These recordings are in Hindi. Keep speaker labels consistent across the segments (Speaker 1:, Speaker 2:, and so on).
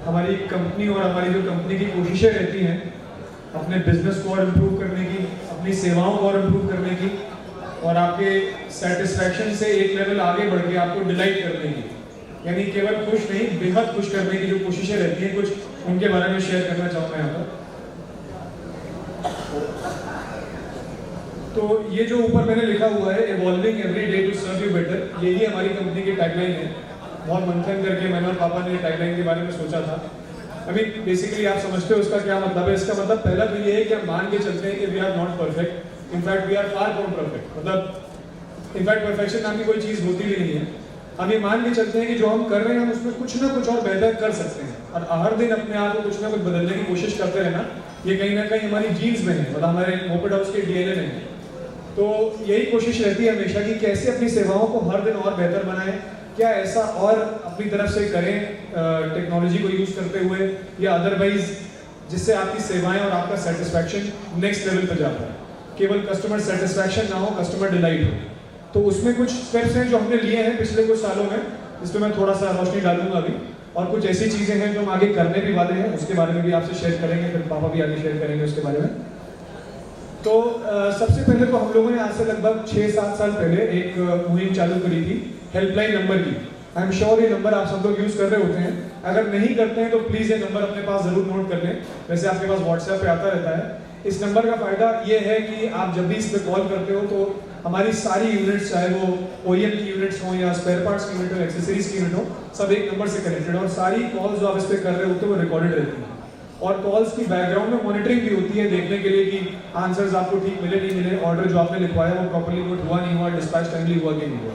Speaker 1: हमारी कंपनी और हमारी जो कंपनी की कोशिशें रहती हैं अपने बिजनेस को और इम्प्रूव करने की, अपनी सेवाओं को और इम्प्रूव करने की, और आपके सेटिस्फैक्शन से एक लेवल आगे बढ़ के आपको डिलाइट करने की, यानी केवल खुश नहीं बेहद खुश करने की जो कोशिशें रहती हैं, कुछ उनके बारे में शेयर करना चाहूँगा यहाँ पर। तो ये जो ऊपर मैंने लिखा हुआ है evolving every day to serve you better, यही हमारी कंपनी की टैगलाइन है। बहुत मंथन करके मैंने और पापा ने टैगलाइन के बारे में सोचा था। अभी बेसिकली आप समझते हो उसका क्या मतलब है। इसका मतलब पहला तो ये है कि हम मान के चलते हैं कि we are not perfect, in fact we are far from perfect. मतलब इनफैक्ट परफेक्शन नाम की कोई चीज़ होती भी नहीं है। हम ये मान के चलते हैं कि जो हम कर रहे हैं हम उसमें कुछ ना कुछ और बेहतर कर सकते हैं, और हर दिन अपने आप को कुछ ना कुछ बदलने की कोशिश करते रहना, ये कहीं ना कहीं हमारी जीन्स में है, मतलब हमारे मोपेड हाउस के डीएनए में है। तो यही कोशिश रहती है हमेशा कि कैसे अपनी सेवाओं को हर दिन और बेहतर बनाएं, क्या ऐसा और अपनी तरफ से करें टेक्नोलॉजी को यूज़ करते हुए या अदरवाइज, जिससे आपकी सेवाएं और आपका सेटिस्फैक्शन नेक्स्ट लेवल पर जाता है। केवल कस्टमर सेटिस्फैक्शन ना हो, कस्टमर डिलाइट हो। तो उसमें कुछ स्टेप्स हैं जो हमने लिए हैं पिछले कुछ सालों में, जिस पर मैं थोड़ा सा रोशनी डालूंगा अभी, और कुछ ऐसी चीज़ें हैं जो हम आगे करने भी वाले हैं, उसके बारे में भी आपसे शेयर करेंगे, फिर पापा भी आगे शेयर करेंगे उसके बारे में। तो सबसे पहले तो हम लोगों ने आज से लगभग 6-7 साल पहले एक मुहिम चालू करी थी हेल्पलाइन नंबर की। आई एम श्योर ये नंबर आप सब लोग यूज़ कर रहे होते हैं। अगर नहीं करते हैं तो प्लीज़ ये नंबर अपने पास ज़रूर नोट कर लें, वैसे आपके पास व्हाट्सएप पे आता रहता है। इस नंबर का फ़ायदा ये है कि आप जब भी इस पर कॉल करते हो तो हमारी सारी यूनिट्स, चाहे वो OEM की यूनिट्स हों या स्पेयर पार्ट्स की यूनिट हो, एक्सेसरीज की यूनिट हो, सब एक नंबर से कनेक्टेड, और सारी कॉल्स जो आप इस पर कर रहे होते हैं वो रिकॉर्डेड रहती हैं। और कॉल्स की बैकग्राउंड में मॉनिटरिंग भी होती है, देखने के लिए कि आंसर्स आपको ठीक मिले नहीं मिले, ऑर्डर जो आपने लिखवाया वो प्रॉपर्ली नोट हुआ नहीं हुआ, डिस्पैच टाइमली हुआ कि नहीं हुआ।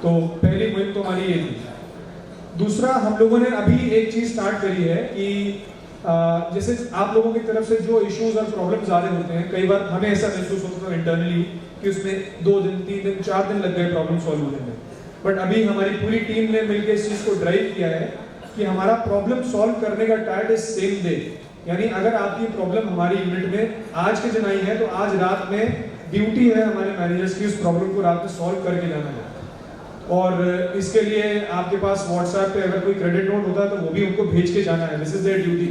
Speaker 1: तो पहली मुहिम तो हमारी ये थी। दूसरा, हम लोगों ने अभी एक चीज़ स्टार्ट करी है कि जैसे आप लोगों की तरफ से जो इश्यूज और प्रॉब्लम्स आ रहे होते हैं, कई बार हमें ऐसा महसूस होता था इंटरनली कि उसमें 2 दिन 3 दिन 4 दिन लग गए प्रॉब्लम सॉल्व होने में। बट अभी हमारी पूरी टीम ने मिलकर इस चीज़ को ड्राइव किया है कि हमारा प्रॉब्लम सॉल्व करने का टारगेट इज सेम डे, यानी अगर आपकी प्रॉब्लम हमारी यूनिट में आज के दिन आई है तो आज रात में ड्यूटी है हमारे मैनेजर्स की उस प्रॉब्लम को रात में सॉल्व करके जाना है। और इसके लिए आपके पास व्हाट्सएप पे अगर कोई क्रेडिट नोट होता है तो वो भी उनको भेज के जाना है, दिस इज देयर ड्यूटी।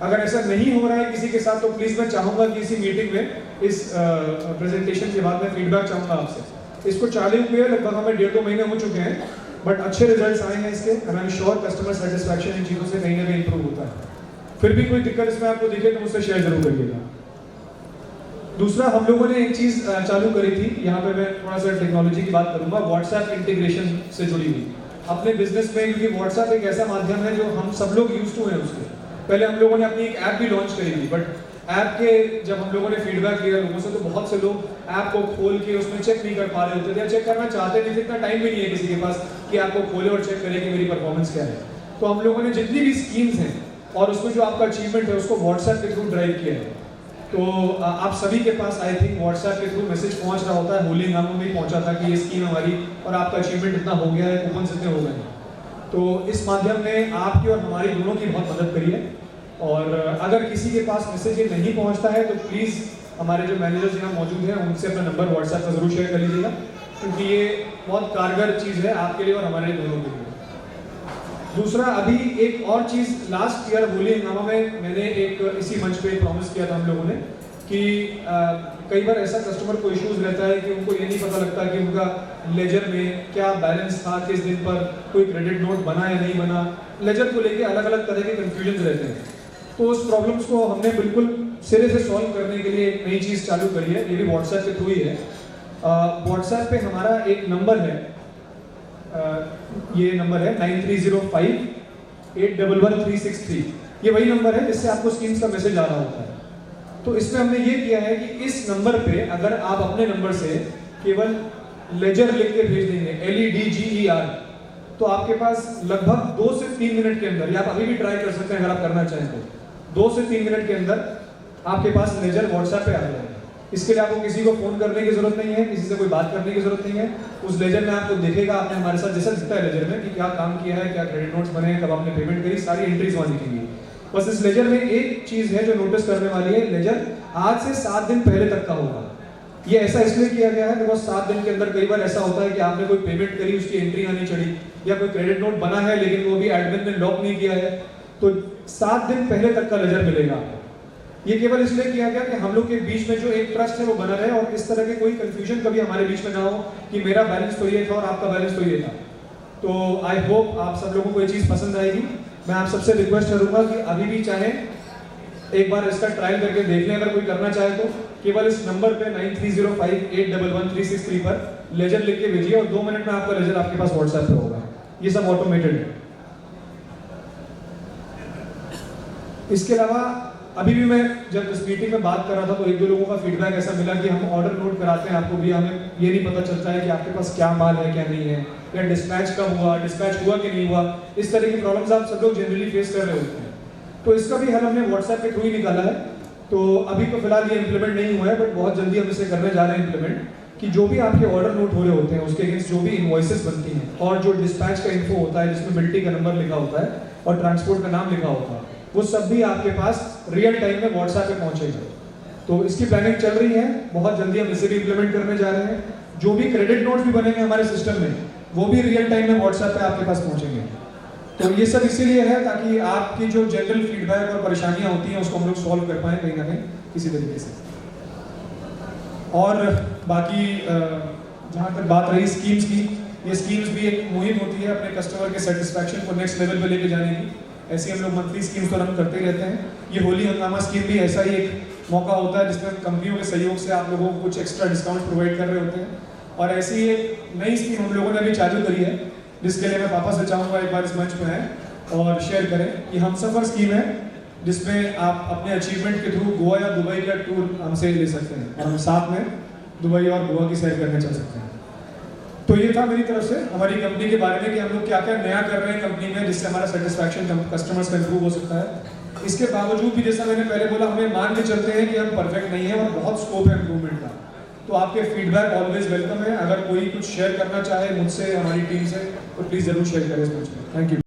Speaker 1: अगर ऐसा नहीं हो रहा है किसी के साथ तो प्लीज़ मैं चाहूँगा कि इसी मीटिंग में, इस प्रेजेंटेशन के बाद में फीडबैक चाहूँगा आपसे। इसको चालू हुए लगभग हमें 1.5-2 महीने हो चुके हैं, बट अच्छे रिजल्ट्स आए हैं इसके, and I am sure customer satisfaction इन चीज़ों से कहीं ना कहीं इंप्रूव होता है। फिर भी कोई दिक्कत इसमें आपको दिखे तो मुझसे शेयर जरूर करिएगा। दूसरा, हम लोगों ने एक चीज़ चालू करी थी, यहाँ पे मैं थोड़ा सा टेक्नोलॉजी की बात करूँगा, व्हाट्सएप इंटीग्रेशन से जुड़ी हुई अपने बिजनेस में, क्योंकि व्हाट्सएप एक ऐसा माध्यम है जो हम सब लोग यूज टू हैं उसके। पहले हम लोगों ने अपनी एक ऐप भी लॉन्च करी थी, बट ऐप के जब हम लोगों ने फीडबैक लिया लोगों से तो बहुत से लोग ऐप को खोल के उसमें चेक नहीं कर पा रहे होते थे, या चेक करना चाहते नहीं थे, इतना टाइम भी नहीं है किसी के पास कि आपको खोले और चेक करे कि मेरी परफॉर्मेंस क्या है। तो हम लोगों ने जितनी भी स्कीम्स हैं और उसमें जो आपका अचीवमेंट है उसको व्हाट्सएप के थ्रू ड्राइव किया है। तो आप सभी के पास आई थिंक व्हाट्सएप के थ्रू मैसेज पहुंच रहा होता है, होली नामों में पहुंचा था कि ये स्कीम हमारी और आपका अचीवमेंट इतना हो गया है, कूपन इतने हो गए हैं। तो इस माध्यम ने आपकी और हमारी दोनों की बहुत मदद करी है। और अगर किसी के पास मैसेज ये नहीं पहुंचता है तो प्लीज़ हमारे जो मैनेजर्स यहाँ मौजूद हैं उनसे अपना नंबर व्हाट्सएप पर जरूर शेयर कर लीजिएगा, क्योंकि ये बहुत कारगर चीज़ है आपके लिए और हमारे दोनों के लिए। दूसरा, अभी एक और चीज़, लास्ट ईयर होली हंगामा में मैंने एक इसी मंच पे प्रॉमिस किया था हम लोगों ने कि कई बार ऐसा कस्टमर को इश्यूज रहता है कि उनको ये नहीं पता लगता कि उनका लेजर में क्या बैलेंस था, किस दिन पर कोई क्रेडिट नोट बना या नहीं बना। लेजर को लेके अलग अलग तरह के कन्फ्यूजन रहते हैं। तो उस प्रॉब्लम्स को हमने बिल्कुल सिरे से सॉल्व करने के लिए एक नई चीज़ चालू करी है, ये भी व्हाट्सएप के थ्रू ही है। व्हाट्सएप पे हमारा एक नंबर है, ये नंबर है 9305811363। ये वही नंबर है जिससे आपको स्कीम्स का मैसेज आ रहा होता है। तो इसमें हमने ये किया है कि इस नंबर पे अगर आप अपने नंबर से केवल लेजर लिख के भेज देंगे, LEDGER, तो आपके पास लगभग 2 से 3 मिनट के अंदर, या आप अभी भी ट्राई कर सकते हैं अगर आप करना चाहें तो, 2 से 3 मिनट के अंदर आपके पास लेजर व्हाट्सएप पे आ जाएगा। इसके लिए आपको किसी को फोन करने की जरूरत नहीं है, किसी से कोई बात करने की जरूरत नहीं है। उस लेजर में आपको दिखेगा, आपने हमारे साथ जैसा दिखता है लेजर में कि क्या काम किया है, क्या क्रेडिट नोट्स बने, कब आपने पेमेंट करी, सारी एंट्रीज वहां दिखेंगी। बस इस लेजर में एक चीज है जो नोटिस करने वाली है, लेजर आज से 7 दिन पहले तक का होगा। ये ऐसा इसलिए किया गया है बिकॉज 7 दिन के अंदर कई बार ऐसा होता है कि आपने कोई पेमेंट करी, उसकी एंट्री आनी चढ़ी, या कोई क्रेडिट नोट बना है लेकिन वो भी एडमिन ने लॉक नहीं किया है, तो 7 दिन पहले तक का लेजर मिलेगा आपको। ये केवल इसलिए किया गया कि हम लोग के बीच में जो एक ट्रस्ट है वो बना रहे और इस तरह के कोई कंफ्यूजन कभी हमारे बीच में ना हो कि मेरा बैलेंस तो ये था और आपका बैलेंस तो ये था। तो आई होप आप सब लोगों को ये चीज़ पसंद आएगी। मैं आप सबसे रिक्वेस्ट करूंगा कि अभी भी चाहें एक बार इसका ट्रायल करके देख लें, अगर कोई करना चाहे तो केवल इस नंबर पे 9305811363 पर लेजर लिख के भेजिए और 2 मिनट में आपका लेजर आपके पास व्हाट्सएप पे होगा। ये सब ऑटोमेटेड है। इसके अलावा अभी भी मैं जब इस मीटिंग में बात कर रहा था तो 1-2 लोगों का फीडबैक ऐसा मिला कि हम ऑर्डर नोट कराते हैं आपको भी, हमें ये नहीं पता चलता है कि आपके पास क्या माल है क्या नहीं है, या डिस्पैच कब हुआ, डिस्पैच हुआ कि नहीं हुआ। इस तरह की प्रॉब्लम्स आप सब लोग जनरली फेस कर रहे होते हैं। तो इसका भी हल हमने व्हाट्सएप के थ्रू ही निकाला है। तो अभी तो फिलहाल ये इंप्लीमेंट नहीं हुआ है, बट बहुत जल्दी हम इसे करने जा रहे हैं इंप्लीमेंट कि जो भी आपके ऑर्डर नोट हो रहे होते हैं उसके अगेंस्ट जो भी इनवॉइसेस बनती हैं और जो डिस्पैच का इन्फो होता है जिसमें बिल्टी का नंबर लिखा होता है और ट्रांसपोर्ट का नाम लिखा होता है, वो सब भी आपके पास रियल टाइम में व्हाट्सएप पे पहुंचेगा। तो इसकी प्लानिंग चल रही है, बहुत जल्दी हम इसे भी इंप्लीमेंट करने जा रहे हैं। जो भी क्रेडिट नोट्स भी बनेंगे हमारे सिस्टम में वो भी रियल टाइम में व्हाट्सएप पे आपके पास पहुंचेंगे। तो ये सब इसीलिए है ताकि आपकी जो जनरल फीडबैक और परेशानियां होती हैं उसको हम लोग सॉल्व कर पाएँ कहीं ना कहीं किसी तरीके से। और बाकी जहाँ तक बात रही स्कीम्स की, ये स्कीम्स भी एक मुहिम होती है अपने कस्टमर के सेटिस्फैक्शन को नेक्स्ट लेवल पे लेके जाने की। ऐसे हम लोग मंथली स्कीम्स तो रन करते ही रहते हैं। ये होली हंगामा स्कीम भी ऐसा ही एक मौका होता है जिसमें कंपनियों के सहयोग से आप लोगों को कुछ एक्स्ट्रा डिस्काउंट प्रोवाइड कर रहे होते हैं। और ऐसी एक नई स्कीम हम लोगों ने अभी चालू करी है जिसके लिए मैं पापा से चाहूँगा एक बार इस मंच में आए और शेयर करें। ये हमसफर स्कीम है जिसमें आप अपने अचीवमेंट के थ्रू गोवा या दुबई का टूर हमसे ले सकते हैं और हम साथ में दुबई और गोवा की सैर करने चल सकते हैं। तो ये था मेरी तरफ से हमारी कंपनी के बारे में कि हम लोग क्या क्या नया कर रहे हैं कंपनी में जिससे हमारा सेटिस्फैक्शन कस्टमर्स का इंप्रूव हो सकता है। इसके बावजूद भी जैसा मैंने पहले बोला, हमें मान के चलते हैं कि हम परफेक्ट नहीं है और बहुत स्कोप है इंप्रूवमेंट का। तो आपके फीडबैक ऑलवेज वेलकम है। अगर कोई कुछ शेयर करना चाहे मुझसे, हमारी टीम से, तो प्लीज़ ज़रूर शेयर करें इस मंच में। Thank you.